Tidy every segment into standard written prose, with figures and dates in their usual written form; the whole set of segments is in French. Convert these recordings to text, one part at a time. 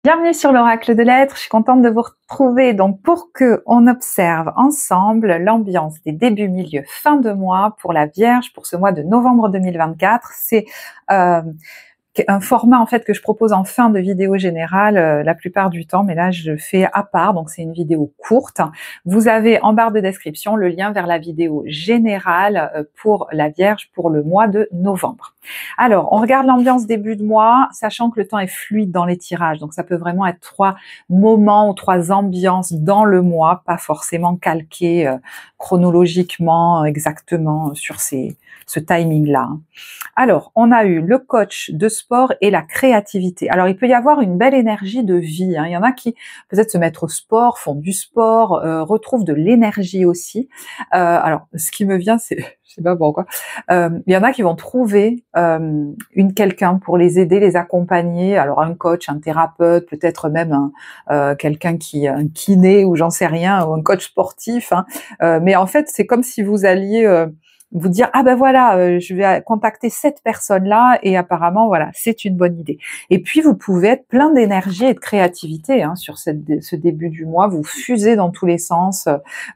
Bienvenue sur l'Oracle de l'Être, je suis contente de vous retrouver. Donc pour que on observe ensemble l'ambiance des débuts, milieu, fin de mois pour la Vierge, pour ce mois de novembre 2024, c'est un format en fait que je propose en fin de vidéo générale la plupart du temps, mais là je fais à part, donc c'est une vidéo courte. Vous avez en barre de description le lien vers la vidéo générale pour la Vierge pour le mois de novembre. Alors, on regarde l'ambiance début de mois, sachant que le temps est fluide dans les tirages, donc ça peut vraiment être 3 moments ou 3 ambiances dans le mois, pas forcément calquées chronologiquement exactement sur ce timing-là. Alors, on a eu le coach de sport et la créativité. Alors, il peut y avoir une belle énergie de vie. Il y en a qui peut-être se mettent au sport, font du sport, retrouvent de l'énergie aussi. Alors, ce qui me vient, c'est, je sais pas pourquoi, il y en a qui vont trouver quelqu'un pour les aider, les accompagner. Alors, un coach, un thérapeute, peut-être même quelqu'un un kiné ou j'en sais rien, ou un coach sportif. Mais en fait, c'est comme si vous alliez vous dire ah ben voilà, je vais contacter cette personne-là et apparemment voilà, c'est une bonne idée. Et puis vous pouvez être plein d'énergie et de créativité sur ce début du mois, vous fusez dans tous les sens,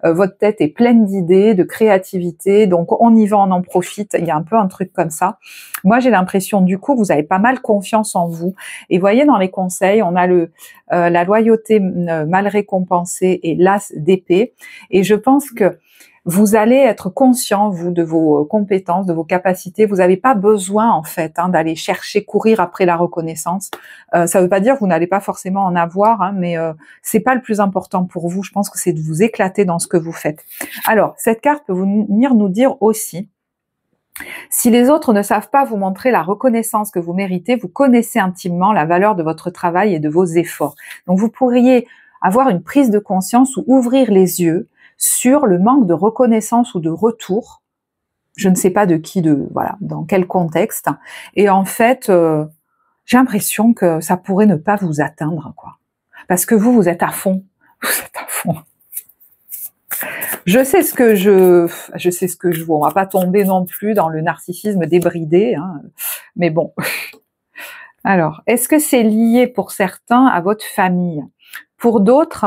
votre tête est pleine d'idées, de créativité, donc on y va, on en profite, il y a un peu un truc comme ça. Moi j'ai l'impression du coup vous avez pas mal confiance en vous et voyez dans les conseils, on a la loyauté mal récompensée et l'as d'épée et je pense que vous allez être conscient, vous, de vos compétences, de vos capacités. Vous n'avez pas besoin, en fait, d'aller chercher, courir après la reconnaissance. Ça ne veut pas dire que vous n'allez pas forcément en avoir, mais c'est pas le plus important pour vous. Je pense que c'est de vous éclater dans ce que vous faites. Alors, cette carte peut venir nous dire aussi, si les autres ne savent pas vous montrer la reconnaissance que vous méritez, vous connaissez intimement la valeur de votre travail et de vos efforts. Donc, vous pourriez avoir une prise de conscience ou ouvrir les yeux sur le manque de reconnaissance ou de retour, je ne sais pas de qui, voilà, dans quel contexte, et en fait, j'ai l'impression que ça pourrait ne pas vous atteindre, quoi. Parce que vous êtes à fond, vous êtes à fond. Je sais ce que je vois, on va pas tomber non plus dans le narcissisme débridé, mais bon. Alors, est-ce que c'est lié pour certains à votre famille? Pour d'autres,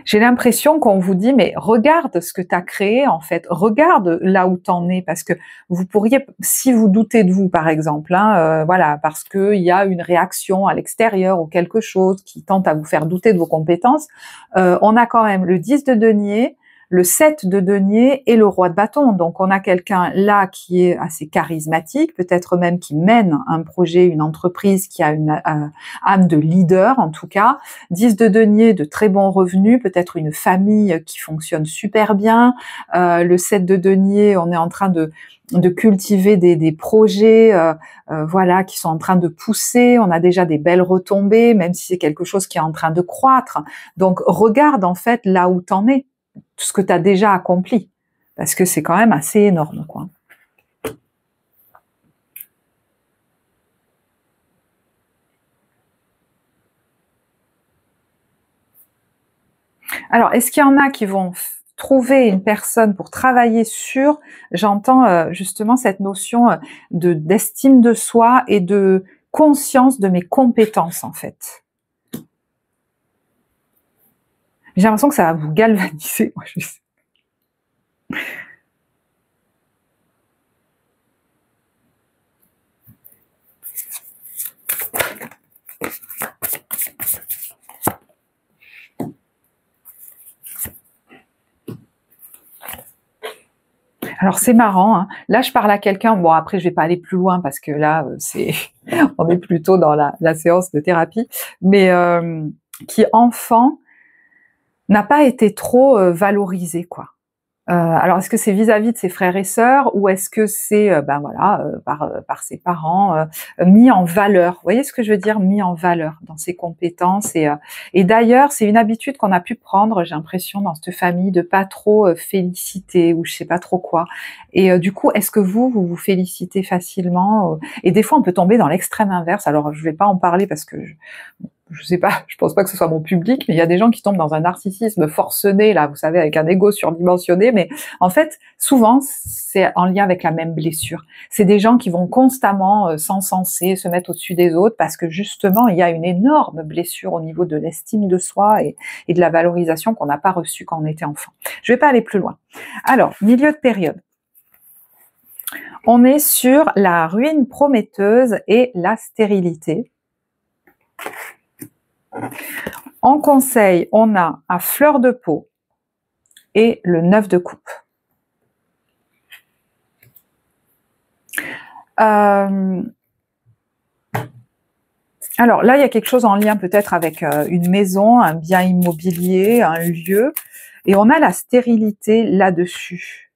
j'ai l'impression qu'on vous dit, mais regarde ce que tu as créé en fait, regarde là où t'en es, parce que vous pourriez, si vous doutez de vous par exemple, voilà, parce qu'il y a une réaction à l'extérieur ou quelque chose qui tente à vous faire douter de vos compétences, on a quand même le 10 de denier, le 7 de denier et le roi de bâton. Donc on a quelqu'un là qui est assez charismatique, peut-être même qui mène un projet, une entreprise, qui a une âme de leader en tout cas. 10 de denier, de très bons revenus, peut-être une famille qui fonctionne super bien. Le 7 de denier, on est en train de cultiver des projets voilà, qui sont en train de pousser, on a déjà des belles retombées, même si c'est quelque chose qui est en train de croître. Donc regarde en fait là où t'en es, tout ce que tu as déjà accompli, parce que c'est quand même assez énorme, quoi. Alors, est-ce qu'il y en a qui vont trouver une personne pour travailler sur, j'entends justement cette notion d'estime de soi et de conscience de mes compétences, en fait. J'ai l'impression que ça va vous galvaniser, moi, je sais. Alors c'est marrant, là je parle à quelqu'un, bon après je vais pas aller plus loin parce que là on est plutôt dans la séance de thérapie, mais qui enfant n'a pas été trop valorisé, quoi. Alors est-ce que c'est vis-à-vis de ses frères et sœurs ou est-ce que c'est par ses parents mis en valeur? Vous voyez ce que je veux dire? Mis en valeur dans ses compétences et d'ailleurs c'est une habitude qu'on a pu prendre, j'ai l'impression dans cette famille, de pas trop féliciter ou je sais pas trop quoi. Et du coup, est-ce que vous vous félicitez facilement? Et des fois on peut tomber dans l'extrême inverse. Alors je vais pas en parler parce que je sais pas, je pense pas que ce soit mon public, mais il y a des gens qui tombent dans un narcissisme forcené, là, vous savez, avec un ego surdimensionné, mais en fait, souvent, c'est en lien avec la même blessure. C'est des gens qui vont constamment s'encenser, se mettre au-dessus des autres, parce que justement, il y a une énorme blessure au niveau de l'estime de soi et de la valorisation qu'on n'a pas reçue quand on était enfant. Je vais pas aller plus loin. Alors, milieu de période. On est sur la ruine prometteuse et la stérilité. En conseil, on a à fleur de peau et le 9 de coupe. Alors là, il y a quelque chose en lien peut-être avec une maison, un bien immobilier, un lieu, et on a la stérilité là-dessus.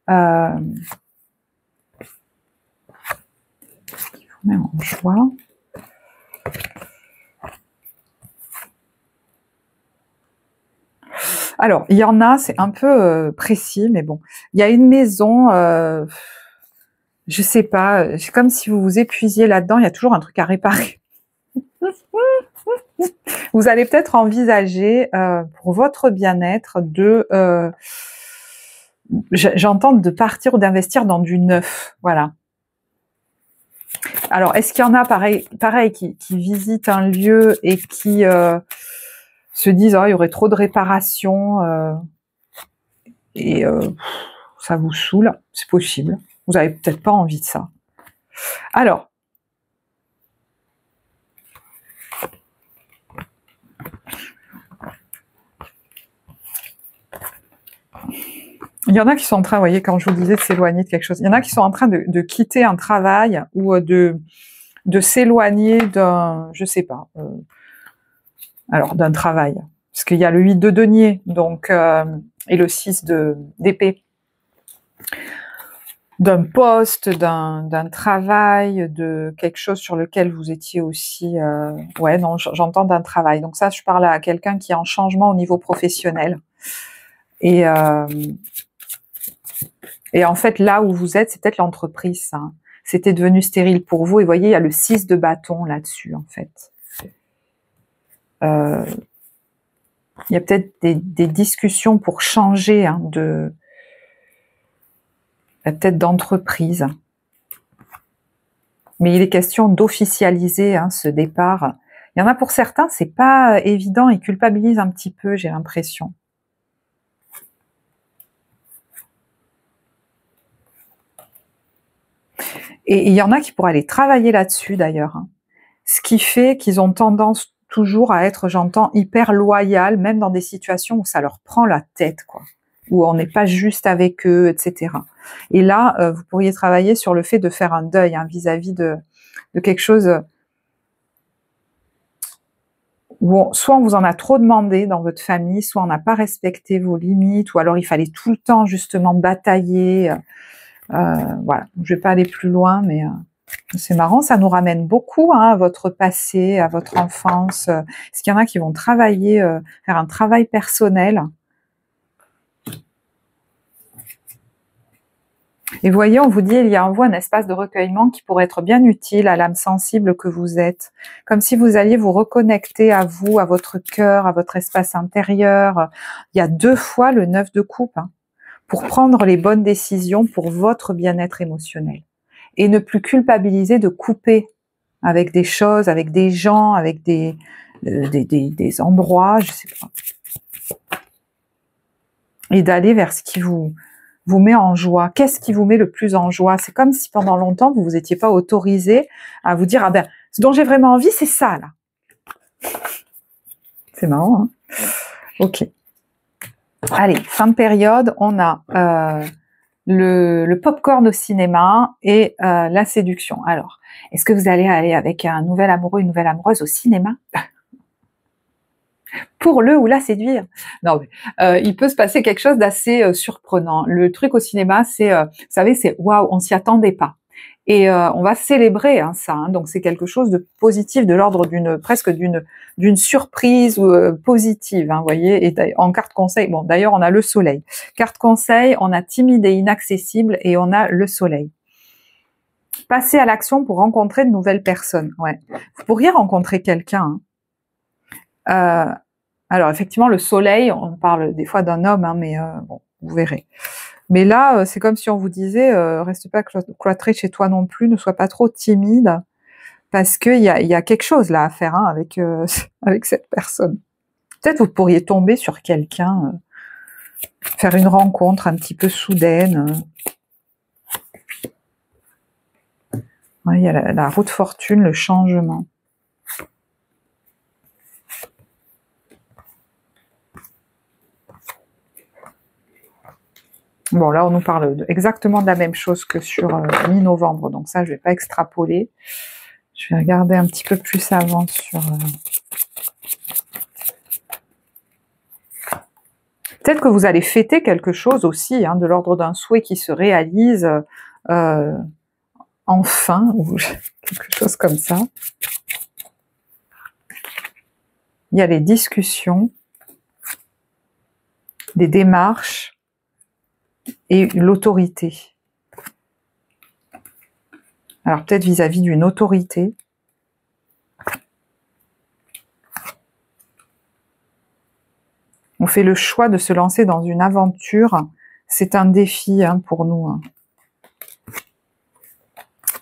Je mets en joie. Alors, il y en a, c'est un peu précis, mais bon. Il y a une maison, je sais pas, c'est comme si vous vous épuisiez là-dedans, il y a toujours un truc à réparer. Vous allez peut-être envisager, pour votre bien-être, j'entends de partir ou d'investir dans du neuf, voilà. Alors, est-ce qu'il y en a, pareil qui visitent un lieu et qui se disent il y aurait trop de réparations et ça vous saoule, c'est possible. Vous avez peut-être pas envie de ça. Alors, il y en a qui sont en train, vous voyez, quand je vous disais de s'éloigner de quelque chose, il y en a qui sont en train de quitter un travail ou de s'éloigner d'un, je sais pas, alors d'un travail. Parce qu'il y a le 8 de denier, donc, et le 6 d'épée. D'un poste, d'un travail, de quelque chose sur lequel vous étiez aussi... ouais, non, j'entends d'un travail. Donc ça, je parle à quelqu'un qui est en changement au niveau professionnel. Et en fait, là où vous êtes, c'est peut-être l'entreprise, ça. C'était devenu stérile pour vous. Et vous voyez, il y a le 6 de bâton là-dessus, en fait. Il y a peut-être des discussions pour changer peut-être d'entreprise. Mais il est question d'officialiser ce départ. Il y en a pour certains, c'est pas évident, ils culpabilisent un petit peu, j'ai l'impression. Et il y en a qui pourraient aller travailler là-dessus d'ailleurs. Ce qui fait qu'ils ont tendance toujours à être, j'entends, hyper loyal, même dans des situations où ça leur prend la tête, quoi. Où on n'est pas juste avec eux, etc. Et là, vous pourriez travailler sur le fait de faire un deuil vis-à-vis de quelque chose où soit on vous en a trop demandé dans votre famille, soit on n'a pas respecté vos limites, ou alors il fallait tout le temps justement batailler. Voilà, je vais pas aller plus loin, mais c'est marrant, ça nous ramène beaucoup à votre passé, à votre enfance. Est-ce qu'il y en a qui vont travailler, faire un travail personnel? Et vous voyez, on vous dit, il y a en vous un espace de recueillement qui pourrait être bien utile à l'âme sensible que vous êtes. Comme si vous alliez vous reconnecter à vous, à votre cœur, à votre espace intérieur. Il y a 2 fois le 9 de coupe, pour prendre les bonnes décisions pour votre bien-être émotionnel. Et ne plus culpabiliser de couper avec des choses, avec des gens, avec des endroits, je sais pas. Et d'aller vers ce qui vous met en joie. Qu'est-ce qui vous met le plus en joie? C'est comme si pendant longtemps, vous étiez pas autorisé à vous dire, ah ben, ce dont j'ai vraiment envie, c'est ça, là. C'est marrant, hein? Ok. Allez, fin de période, on a le popcorn au cinéma et la séduction. Alors, est-ce que vous allez aller avec un nouvel amoureux, une nouvelle amoureuse au cinéma pour le ou la séduire? Non, mais il peut se passer quelque chose d'assez surprenant. Le truc au cinéma, c'est, vous savez, c'est waouh, on s'y attendait pas. Et on va célébrer ça. Donc c'est quelque chose de positif, de l'ordre presque d'une surprise positive. Vous voyez. Et en carte conseil, bon d'ailleurs on a le soleil. Carte conseil, on a timide et inaccessible et on a le soleil. Passer à l'action pour rencontrer de nouvelles personnes. Ouais. Vous pourriez rencontrer quelqu'un. Alors effectivement, le soleil, on parle des fois d'un homme, hein, mais bon, vous verrez. Mais là, c'est comme si on vous disait, reste pas cloîtré chez toi non plus, ne sois pas trop timide, parce qu'il y a quelque chose là à faire, hein, avec, avec cette personne. Peut-être vous pourriez tomber sur quelqu'un, faire une rencontre un petit peu soudaine. Ouais, il y a la roue de fortune, le changement. Bon, là, on nous parle exactement de la même chose que sur mi-novembre, donc ça, je vais pas extrapoler. Je vais regarder un petit peu plus avant sur... Peut-être que vous allez fêter quelque chose aussi, hein, de l'ordre d'un souhait qui se réalise enfin, ou quelque chose comme ça. Il y a les discussions, des démarches et l'autorité. Alors peut-être vis-à-vis d'une autorité. On fait le choix de se lancer dans une aventure. C'est un défi, hein, pour nous, hein.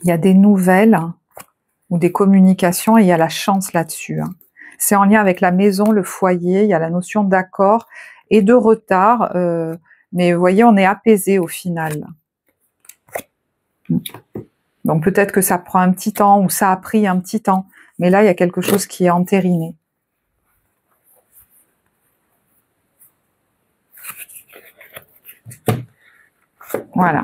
Il y a des nouvelles ou des communications et il y a la chance là-dessus, hein. C'est en lien avec la maison, le foyer, il y a la notion d'accord et de retard, mais vous voyez, on est apaisé au final. Donc peut-être que ça prend un petit temps ou ça a pris un petit temps, mais là, il y a quelque chose qui est entériné. Voilà.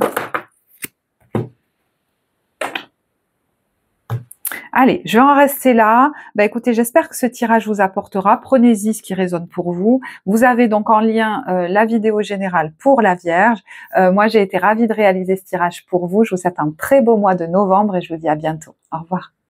Allez, je vais en rester là. Bah écoutez, j'espère que ce tirage vous apportera. Prenez-y ce qui résonne pour vous. Vous avez donc en lien la vidéo générale pour la Vierge. Moi, j'ai été ravie de réaliser ce tirage pour vous. Je vous souhaite un très beau mois de novembre et je vous dis à bientôt. Au revoir.